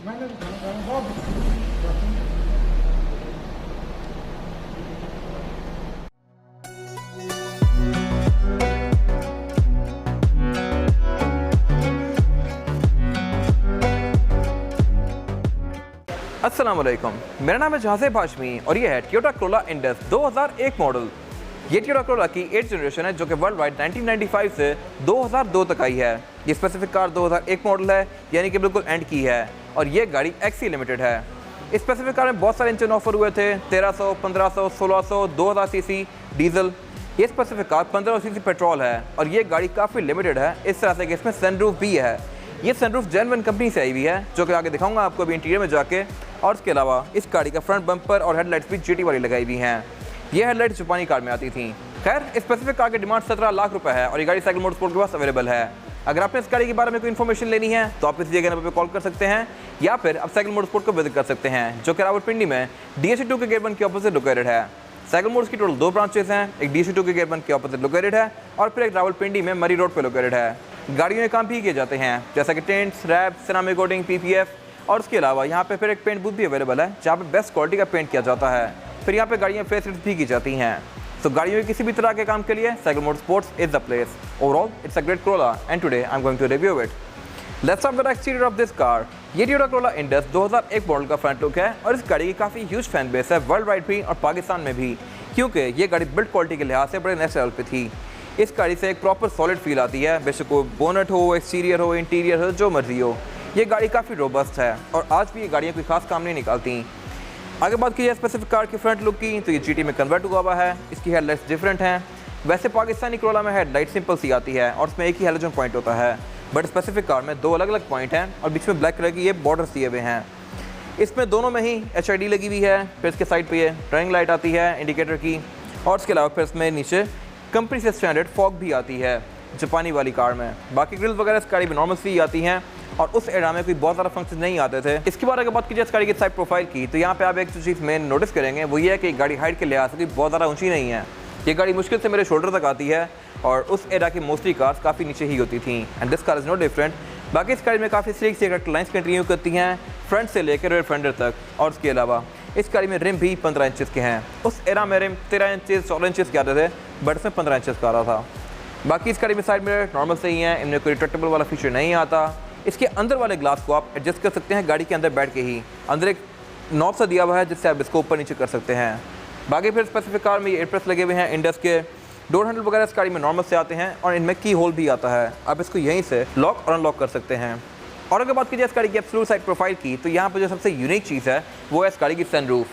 मैंने भी खाना खाया बहुत। अस्सलाम वालेकुम, मेरा नाम है जहाज़ेब हाशमी और ये है टोयोटा कोरोला इंडस 2001 मॉडल। ये टोयोटा कोरोला की 8th जनरेशन है जो कि वर्ल्ड वाइड 1995 से 2002 तक आई है। ये स्पेसिफिक कार 2001 मॉडल है, यानी कि बिल्कुल एंड की है, और ये गाड़ी एक्सी लिमिटेड है। इस स्पेसिफिक कार में बहुत सारे इंजन ऑफर हुए थे, 1300, 1500, 1600, 2000 सीसी डीजल। ये स्पेसिफिक कार 1500 सीसी पेट्रोल है और ये गाड़ी काफ़ी लिमिटेड है, इस तरह से कि इसमें सनरूफ भी है। ये सनरूफ जेनवन कंपनी से आई हुई है, जो कि आगे दिखाऊंगा आपको अभी इंटीरियर में जाके। और इसके अलावा इस गाड़ी का फ्रंट बम्पर और हेडलाइट्स भी जीटी वाली लगाई हुई हैं। ये हेडलाइट्स जापानी कार में आती थी। खैर, इस स्पेसिफिक कार की डिमांड 17 लाख रुपए है और ये गाड़ी साइकिल मोटरस्पोर्ट के पास अवेलेबल है। अगर आपने इस गाड़ी के बारे में कोई इन्फॉर्मेशन लेनी है तो आप इस दिए गए नंबर पर कॉल कर सकते हैं या फिर आप साइकिल मोटरस्पोर्ट को विजिट कर सकते हैं, जो कि रावलपिंडी में DSC2 के गेट 1 के ऑपोजिट लोकेटेड है। साइकिल मोटर्स की टोटल 2 ब्रांचेस हैं, एक DSC2 के गेट 1 के ऑपोजिट लोकेटेड है और फिर एक रावलपिंडी में मरी रोड पर लोकेटेड है। गाड़ियों में काम भी किए जाते हैं, जैसा कि tints, wrap, ceramic coating, PPF, और उसके अलावा यहाँ पे फिर एक पेंट बूथ भी अवेलेबल है जहाँ पे बेस्ट क्वालिटी का पेंट किया जाता है। फिर यहाँ पे गाड़ियाँ फेसलिफ्ट भी की जाती हैं। तो गाड़ियों में किसी भी तरह के काम के लिए cycle motorsports is the place. Overall it's a great Corolla and today I am going to review it. Let's have the exterior of this car. ये टोयोटा कोरोला इंडस 2001 मॉडल का फ्रंट लुक है और इस गाड़ी की काफ़ी huge fan base है worldwide भी और पाकिस्तान में भी, क्योंकि ये गाड़ी बिल्ड क्वालिटी के लिहाज से बड़े नेक्स्ट लेवल पे थी। इस गाड़ी से एक प्रॉपर सॉलिड फील आती है, बेशक वो बोनट हो, एक्सटीरियर हो, इंटीरियर हो, जो मर्जी हो। ये गाड़ी काफ़ी रोबस्ट है और आज भी ये गाड़ियाँ कोई खास काम नहीं निकालती। आगे बात की जाए स्पेसिफिक कार के फ्रंट लुक की, तो ये GT में कन्वर्ट हुआ हुआ है। इसकी हेडलाइट्स डिफरेंट हैं। वैसे पाकिस्तानी कोरोला में हेडलाइट सिंपल सी आती है और उसमें एक ही हेलोजन पॉइंट होता है, बट स्पेसिफिक कार में 2 अलग अलग पॉइंट हैं और बीच में ब्लैक कलर की ये बॉर्डर्स दिए हुए हैं। इसमें दोनों में ही HID लगी हुई है। फिर इसके साइड पे ये टर्निंग लाइट आती है इंडिकेटर की, और उसके अलावा फिर इसमें नीचे कंपनी से स्टैंडर्ड फॉग भी आती है जापानी वाली कार में। बाकी ग्रिल वगैरह इस गाड़ी में नॉर्मल सी आती हैं और उस एरा में कोई बहुत ज़्यादा फंक्शन नहीं आते थे। इसके बाद अगर बात कीजिए इस गाड़ी की साइड प्रोफाइल की, तो यहाँ पे आप एक जो चीज़ मेन नोटिस करेंगे वो ये है कि गाड़ी हाइट के लिहाज से बहुत ज़्यादा ऊँची नहीं है। ये गाड़ी मुश्किल से मेरे शोल्डर तक आती है और उस एरा की मोस्टली कार्स काफ़ी नीचे ही होती थी, and this car is not different. बाकी इस गाड़ी में काफ़ी स्लीक सी लाइन्स कंटिन्यू करती हैं फ्रंट से लेकर रेयर फेंडर तक, और उसके अलावा इस गाड़ी में रिम भी 15 इंचज़ के हैं। उस एरा में रिम 13 इंचज़ 14 इंचज़ के आते थे, बट इसमें 15 इंचज़ का आ रहा था। बाकी इस गाड़ी में साइड मिरर नॉर्मल से ही हैं, इनमें कोई रिट्रैक्टेबल वाला फीचर नहीं आता। इसके अंदर वाले ग्लास को आप एडजस्ट कर सकते हैं गाड़ी के अंदर बैठ के ही। अंदर एक नॉब सा दिया हुआ है जिससे आप इसको ऊपर नीचे कर सकते हैं। बाकी फिर स्पेसिफिक कार में ये एयरप्रेस लगे हुए हैं इंडस के। डोर हैंडल वगैरह इस गाड़ी में नॉर्मल से आते हैं और इनमें की होल भी आता है, आप इसको यहीं से लॉक और अनलॉक कर सकते हैं। और अगर बात कीजिए इस गाड़ी की एब्सोल्यूट साइड प्रोफाइल की, तो यहाँ पर जो सबसे यूनिक चीज़ है वो है इस गाड़ी की सनरूफ।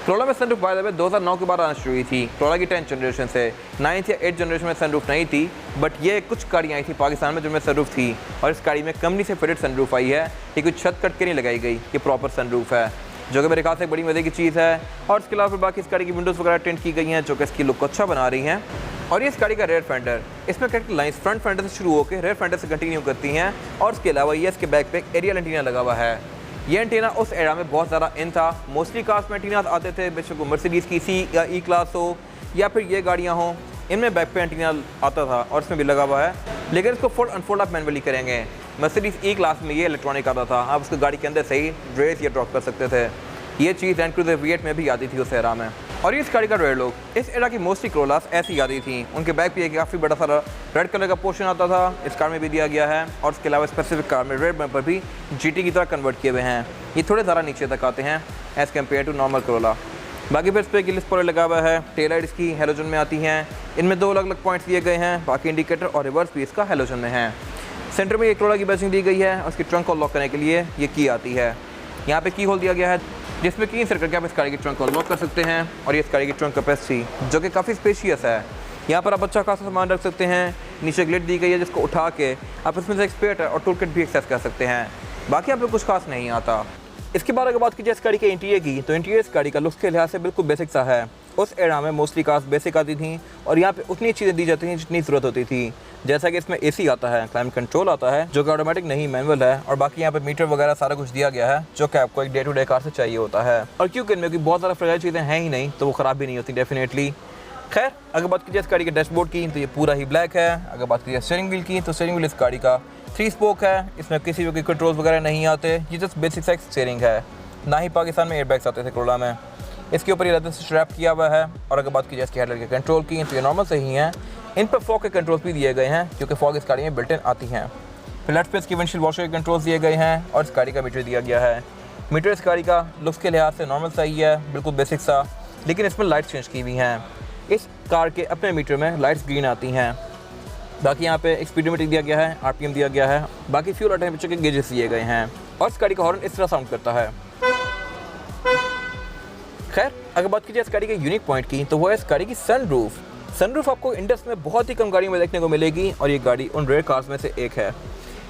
कोरोला में सनरूफ बाय द वे 2009 के बाद आना शुरू हुई थी। कोरोला की 10th जनरेशन से 9th या 8th जनरेशन में सनरूफ नहीं थी, बट ये कुछ गाड़ियाँ आई थी पाकिस्तान में जिनमें सनरूफ थी, और इस गाड़ी में कंपनी से फिटेड सनरूफ आई है। ये कुछ छत कट के नहीं लगाई गई, ये प्रॉपर सनरूफ है, जो कि मेरे ख्याल से एक बड़ी मज़े की चीज़ है। और इसके अलावा बाकी इस गाड़ी की विंडोज़ वगैरह टेंट की गई हैं, जो कि इसकी लुक को अच्छा बना रही हैं। और ये इस गाड़ी का रेयर फेंडर, इसमें करेक्ट लाइन्स फ्रंट फेंडर से शुरू होकर रेयर फेंडर से कंटिन्यू करती हैं। और इसके अलावा ये इसके बैक पे एक एरियल एंटीना लगा हुआ है। ये एंटीना उस एरा में बहुत ज़्यादा इन था। मोस्टली कार्स में एंटीना आते थे, बेशक वो मर्सिडीज़ की C या E क्लास हो या फिर ये गाड़ियाँ हों, इनमें बैक पे एंटीना आता था और इसमें भी लगा हुआ है। लेकिन इसको फोल्ड अनफोल्ड आप मैनुअली करेंगे। मर्सिडीज़ E क्लास में ये इलेक्ट्रॉनिक आता था, आप उसको गाड़ी के अंदर से ही रेस या ड्रॉप कर सकते थे। ये चीज़ लैंड क्रूज़र V8 में भी आती थी उस एरा में। और ये इस गाड़ी का रेयर लुक, इस एरा की मोस्टली कोरोलास ऐसी आती थी। उनके बैक पे एक काफ़ी बड़ा सारा रेड कलर का पोर्शन आता था, इस कार में भी दिया गया है। और इसके अलावा स्पेसिफिक कार में रेड बम्पर भी GT की तरह कन्वर्ट किए हुए हैं। ये थोड़े ज़्यादा नीचे तक आते हैं as compare to normal Corolla. बाकी फिर इस पर गिल स्पॉइलर लगा हुआ है, टेल लाइट इसकी हेलोजन में आती हैं। इनमें 2 अलग अलग पॉइंट्स दिए गए हैं, बाकी इंडिकेटर और रिवर्स भी इसका हेलोजन में है। सेंटर में एक कोरोला की बैचिंग दी गई है और उसकी ट्रंक को लॉक करने के लिए ये की आती है। यहाँ पे की होल दिया गया है जिसमें की इंसर्ट करके आप इस गाड़ी की ट्रंक को लॉक कर सकते हैं। और ये इस गाड़ी की ट्रंक कैपेसिटी जो कि काफ़ी स्पेशियस है, यहाँ पर आप अच्छा खासा सामान रख सकते हैं। नीचे ग्लिट दी गई है जिसको उठा के आप इसमें से एक स्पेयर टायर और टूल किट भी एक्सेस कर सकते हैं। बाकी आप लोग कुछ खास नहीं आता। इसके बाद अगर बात कीजिए इस गाड़ी के इंटीरियर की, तो इंटीरियर इस गाड़ी का लुक्स के लिहाज से बिल्कुल बेसिक सा है। उस एरा में मोस्टली कार्स बेसिक आती थी और यहाँ पे उतनी चीज़ें दी जाती थी जितनी ज़रूरत होती थी, जैसा कि इसमें AC आता है, क्लाइमेट कंट्रोल आता है जो कि ऑटोमेटिक नहीं मैनुअल है, और बाकी यहाँ पे मीटर वगैरह सारा कुछ दिया गया है जो कि आपको एक डे टू डे कार से चाहिए होता है। और क्योंकि इनमें कोई बहुत ज़्यादा फ्रेजाइल चीज़ें हैं ही नहीं, तो वो ख़राब भी नहीं होती डेफिनेटली। खैर, अगर बात कीजिए इस गाड़ी के डैशबोर्ड की, तो ये पूरा ही ब्लैक है। अगर बात कीजिए स्टीयरिंग व्हील की, तो स्टीयरिंग व्हील इस गाड़ी का 3 स्पोक है, इसमें किसी भी कंट्रोल्स वगैरह नहीं आते, ये जस्ट बेसिक सा स्टीयरिंग है। ना ही पाकिस्तान में एयरबैग्स आते थे कोरोला में। इसके ऊपर ये लेदर से स्ट्रैप किया हुआ है। और अगर बात की जाए इसकी हेडलाइट के कंट्रोल की तो ये नॉर्मल से ही हैं। इन पर फॉग के कंट्रोल्स भी दिए गए हैं क्योंकि फॉग इस गाड़ी में बिल्ट इन आती हैं। फ्लैट स्पेस की विंडशील्ड वॉशर के कंट्रोल्स दिए गए हैं और इस गाड़ी का मीटर दिया गया है। मीटर इस गाड़ी का लुक्स के लिहाज से नॉर्मल सही है, बिल्कुल बेसिक सा, लेकिन इसमें लाइट्स चेंज की हुई हैं। इस कार के अपने मीटर में लाइट्स ग्रीन आती हैं। बाकी यहाँ पे स्पीडोमीटर दिया गया है, आरपीएम दिया गया है, बाकी फ्यूल और टेम्परेचर के गेजेस दिए गए हैं और इस गाड़ी का हॉर्न इस तरह साउंड करता है। खैर, अगर बात की जाए इस गाड़ी के यूनिक पॉइंट की तो वो है इस गाड़ी की सनरूफ। सनरूफ आपको इंडस में बहुत ही कम गाड़ियों में देखने को मिलेगी और ये गाड़ी उन रेयर कार्स में से एक है।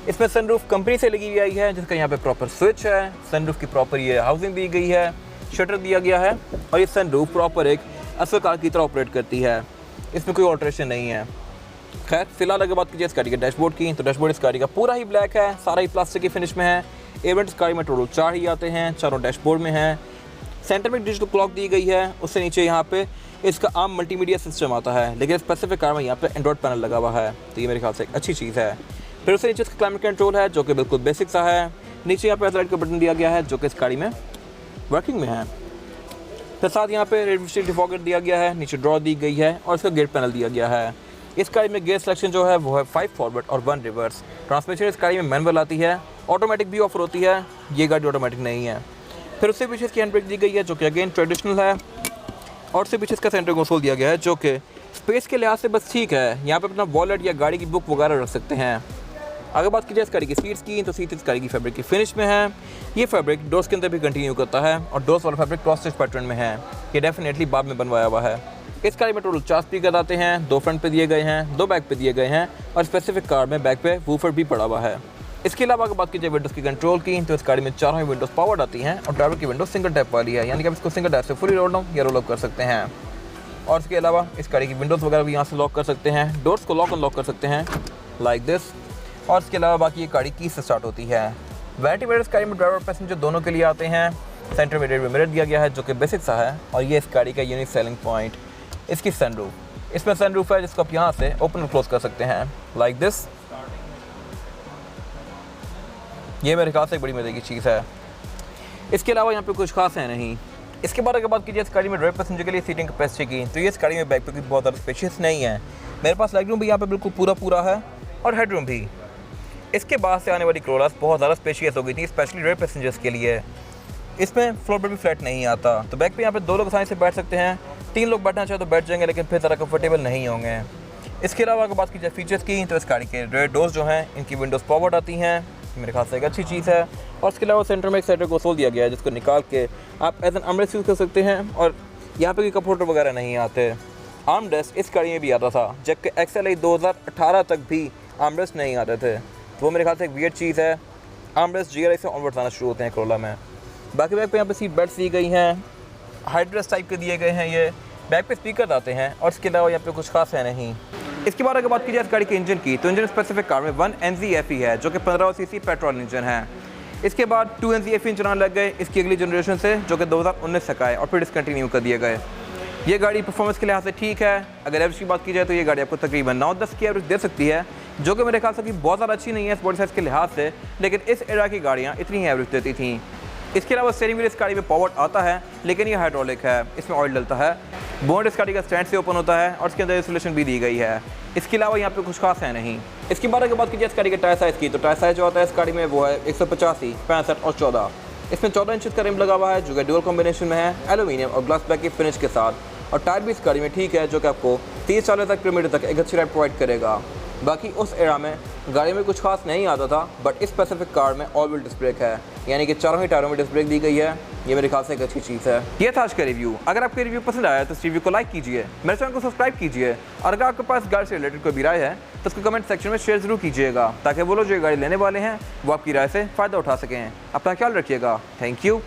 इसमें सनरूफ कंपनी से लगी हुई आई है जिसका यहाँ पे प्रॉपर स्विच है। सनरूफ की प्रॉपर ये हाउसिंग दी गई है, शटर दिया गया है और ये सनरूफ प्रॉपर एक असल कार की तरह ऑपरेट करती है। इसमें कोई ऑल्ट्रेशन नहीं है। खैर, फिलहाल अगर बात कीजिए इस गाड़ी के डैशबोर्ड की तो डैशबोर्ड इस गाड़ी का पूरा ही ब्लैक है, सारा ही प्लास्टिक की फिनिश में है। एवेंट इस गाड़ी में टोटल 4 ही आते हैं, चारों डैशबोर्ड में हैं। सेंटर में डिजिटल क्लॉक दी गई है, उससे नीचे यहाँ पे इसका आम मल्टीमीडिया सिस्टम आता है, लेकिन स्पेसिफिक कार में यहाँ पे एंड्रॉइड पैनल लगा हुआ है, तो ये मेरे ख्याल से एक अच्छी चीज़ है। फिर उससे नीचे इसका क्लाइमेट कंट्रोल है जो कि बिल्कुल बेसिक सा है। नीचे यहाँ पे हेडलाइट का बटन दिया गया है जो कि इस गाड़ी में वर्किंग में है। फिर साथ यहाँ पे रेड स्टिक डिफॉगर दिया गया है, नीचे ड्रॉ दी गई है और इसका गेयर पैनल दिया गया है। इस गाड़ी में गेयर सिलेक्शन जो है वो है 5 फॉरवर्ड और 1 रिवर्स। ट्रांसमिशन इस गाड़ी में मैनुअल आती है, ऑटोमेटिक भी ऑफर होती है, ये गाड़ी ऑटोमेटिक नहीं है। फिर उससे पीछे इसकी हैंड ब्रेक दी गई है जो कि अगेन ट्रेडिशनल है और उससे पीछे इसका सेंटर कंसोल दिया गया है जो कि स्पेस के लिहाज से बस ठीक है। यहाँ पे अपना वॉलेट या गाड़ी की बुक वगैरह रख सकते हैं। अगर बात की जाए इस गाड़ी की सीट्स की तो सीट इस गाड़ी की फैब्रिक की फिनिश में है। ये फैब्रिक डोर्स के अंदर भी कंटिन्यू करता है और डोर्स वाला फैब्रिक क्रॉस स्टिच पैटर्न में है। ये डेफिनेटली बाद में बनवाया हुआ है। इस गाड़ी में टोटल 4 स्पीकर आते हैं, 2 फ्रंट पे दिए गए हैं, 2 बैक पे दिए गए हैं और स्पेसिफिक कार में बैक पे वूफर भी पड़ा हुआ है। इसके अलावा अगर बात की जाए विंडोज़ की कंट्रोल की तो इस गाड़ी में चारों ही विंडोज़ पावर्ड आती हैं और ड्राइवर की विंडो सिंगल टैप वाली है, यानी कि आप इसको सिंगल टैप से फुली रोल डाउन या रोल अप कर सकते हैं। और इसके अलावा इस गाड़ी की विंडोज़ वगैरह भी यहाँ से लॉक कर सकते हैं, डोर्स को लॉक अनलॉक कर सकते हैं लाइक दिस। और इसके अलावा बाकी ये गाड़ी की से स्टार्ट होती है। वैनिटी मिरर इस गाड़ी में ड्राइवर और पैसेंजर दोनों के लिए आते हैं। सेंटर में रेयर मिरर दिया गया है जो कि बेसिक सा है और ये इस गाड़ी का यूनिक सेलिंग पॉइंट इसकी सनरूफ। इसमें सनरूफ है जिसको आप यहाँ से ओपन और क्लोज कर सकते हैं लाइक दिस। ये मेरे ख्याल से एक बड़ी मजे की चीज़ है। इसके अलावा यहाँ पे कुछ खास है नहीं। इसके बाद अगर बात कीजिए इस गाड़ी में ड्राइवर पैसेंजर के लिए सीटिंग कैपेसिटी की तो ये इस गाड़ी में बैक पे की बहुत ज़्यादा स्पेशियस नहीं है। मेरे पास लेग रूम भी यहाँ पे बिल्कुल पूरा है और हेड रूम भी। इसके बाद से आने वाली कोरोलास बहुत ज़्यादा स्पेशियस हो गई थी, स्पेशली ड्राइवर पैसेंजर्स के लिए। इसमें फ्लोर पर भी फ्लैट नहीं आता, तो बैक पे यहाँ पे 2 लोग आसानी से बैठ सकते हैं। 3 लोग बैठना चाहे तो बैठ जाएंगे, लेकिन फिर ज़्यादा कंफर्टेबल नहीं होंगे। इसके अलावा अगर बात की जाए फीचर्स की तो इस गाड़ी के रेयर डोर्स जो हैं इनकी विंडोज़ पावर्ड आती हैं, मेरे ख्याल से एक अच्छी चीज़ है। और इसके अलावा सेंटर में एक सेंटर कंसोल दिया गया है जिसको निकाल के आप एज एन आर्मरेस्ट यूज़ कर सकते हैं और यहाँ पे कोई कप होल्डर वगैरह नहीं आते। आर्मरेस्ट इस गाड़ी में भी आता था, जबकि XLI 2018 तक भी आर्मरेस्ट नहीं आते थे, तो वो मेरे ख्याल से एक वियर्ड चीज़ है। आर्मरेस्ट GLI से ऑनवर्ड्स आना शुरू होते हैं कोरोला में। बाकी बैक पे यहाँ पे सीट बेल्ट दी गई हैं, हाइड्रेस टाइप के दिए गए हैं, ये बैक पे स्पीकर आते हैं और इसके अलावा यहाँ पे कुछ खास है नहीं। इसके बाद अगर बात की जाए इस गाड़ी के इंजन की तो इंजन स्पेसिफिक कार में 1NZ FE है जो कि 1500 सीसी पेट्रोल इंजन है। इसके बाद 2NZ FE इंजन आने लग गए इसकी अगली जनरेशन से जो कि 2019 तक आए और फिर डिसकंटिन्यू कर दिए गए। ये गाड़ी परफॉर्मेंस के लिहाज से ठीक है। अगर एवरेज की बात की जाए तो ये गाड़ी आपको तकरीबन 9-10 की एवरेज दे सकती है, जो कि मेरे ख्याल से कि बहुत ज़्यादा अच्छी नहीं है बॉडी साइज़ के लिहाज से, लेकिन इस एरा की गाड़ियाँ इतनी ही एवरेज देती थी। इसके अलावा स्टीयरिंग व्हील इस गाड़ी में पावर्ड आता है, लेकिन ये हाइड्रोलिक है, इसमें ऑयल डलता है। बोनट इस गाड़ी का स्टैंड से ओपन होता है और इसके अंदर इंसुलेशन भी दी गई है। इसके अलावा यहाँ पे कुछ खास है नहीं। इसके बाद अगर बात कीजिए इस गाड़ी के टायर साइज़ की तो टायर साइज़ जो आता है इस गाड़ी में वो है 185, 65 और 14। इसमें 14 इंच का रिम लगा हुआ है जो कि डुअल कॉम्बिनेशन में है, एल्यूमिनियम और ग्लास ब्लैक की फिनिश के साथ। और टायर भी इस गाड़ी में ठीक है जो कि आपको 30-40 किलोमीटर तक एक अच्छी राइड प्रोवाइड करेगा। बाकी उस एरा में गाड़ी में कुछ खास नहीं आता था, बट इस स्पेसिफिक कार में ऑल व्हील डिस्क ब्रेक है, यानी कि चारों ही टायरों में डिस्क ब्रेक दी गई है। ये मेरे ख्याल से एक अच्छी चीज़ है। ये था आज का रिव्यू। अगर आपको रिव्यू पसंद आया तो इस रिव्यू को लाइक कीजिए, मेरे चैनल को सब्सक्राइब कीजिए और अगर आपके पास गाड़ी से रिलेटेड कोई भी राय है तो उसको कमेंट सेक्शन में शेयर जरूर कीजिएगा, ताकि वो लोग जो गाड़ी लेने वाले हैं वो आपकी राय से फ़ायदा उठा सकें। अपना ख्याल रखिएगा। Thank you.